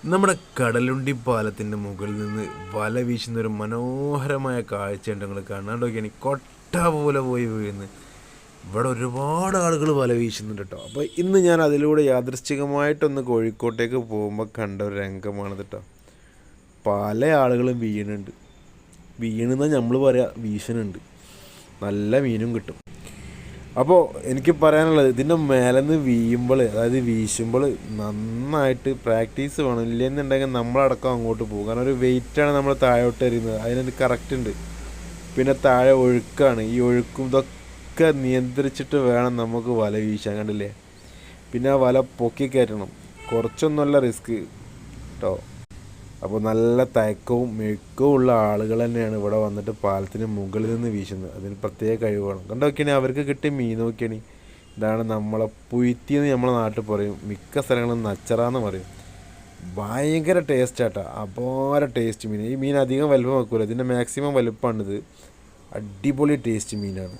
നമ്മുടെ കടലുണ്ടി പാലത്തിൻ്റെ മുകളിൽ നിന്ന് വല വീശുന്ന ഒരു മനോഹരമായ കാഴ്ചയുണ്ട്. നിങ്ങൾ കാണാണ്ട് നോക്കിയാണ് കൊട്ട പോലെ പോയി വീഴുന്നത്. ഇവിടെ ഒരുപാട് ആളുകൾ വല വീശുന്നുണ്ട് കേട്ടോ. അപ്പോൾ ഇന്ന് ഞാൻ അതിലൂടെ യാദൃശ്ചികമായിട്ടൊന്ന് കോഴിക്കോട്ടേക്ക് പോകുമ്പോൾ കണ്ട ഒരു രംഗമാണ് കേട്ടോ. പല ആളുകളും വീഴുന്നുണ്ട്. വീണെന്ന് നമ്മൾ പറയാം, വീശുന്നുണ്ട്. നല്ല മീനും കിട്ടും. അപ്പോൾ എനിക്ക് പറയാനുള്ളത്, ഇതിൻ്റെ മേലെ നിന്ന് വീഴുമ്പോൾ, അതായത് വീശുമ്പോൾ നന്നായിട്ട് പ്രാക്ടീസ് വേണം. ഇല്ലെന്നുണ്ടെങ്കിൽ നമ്മളടക്കം അങ്ങോട്ട് പോകും. കാരണം ഒരു വെയിറ്റാണ് നമ്മൾ താഴോട്ട് എറിയുന്നത്, അതിനൊരു കറക്റ്റ് ഉണ്ട്. പിന്നെ താഴെ ഒഴുക്കാണ്, ഈ ഒഴുക്കും ഇതൊക്കെ നിയന്ത്രിച്ചിട്ട് വേണം നമുക്ക് വല വീശാൻ. കണ്ടില്ലേ? പിന്നെ ആ വല പൊക്കി കയറ്റണം. കുറച്ചൊന്നുമല്ല റിസ്ക് കേട്ടോ. അപ്പോൾ നല്ല തയക്കവും മെഴുക്കവും ഉള്ള ആളുകൾ തന്നെയാണ് ഇവിടെ വന്നിട്ട് പാലത്തിന് മുകളിൽ നിന്ന് വീശുന്നത്. അതിന് പ്രത്യേക കഴിവാണ്. കണ്ടു നോക്കിയാണി അവർക്ക് കിട്ടിയ മീൻ നോക്കിയാണി. ഇതാണ് നമ്മളെ പുയ്ത്തി എന്ന് നമ്മളെ നാട്ടിൽ പറയും, മിക്ക സ്ഥലങ്ങളും നച്ചറാന്ന് പറയും. ഭയങ്കര ടേസ്റ്റാട്ടാ, അപാര ടേസ്റ്റ് മീൻ. ഈ മീൻ അധികം വലുപ്പം വെക്കൂല, ഇതിൻ്റെ മാക്സിമം വലുപ്പമാണിത്. അടിപൊളി ടേസ്റ്റ് മീനാണ്.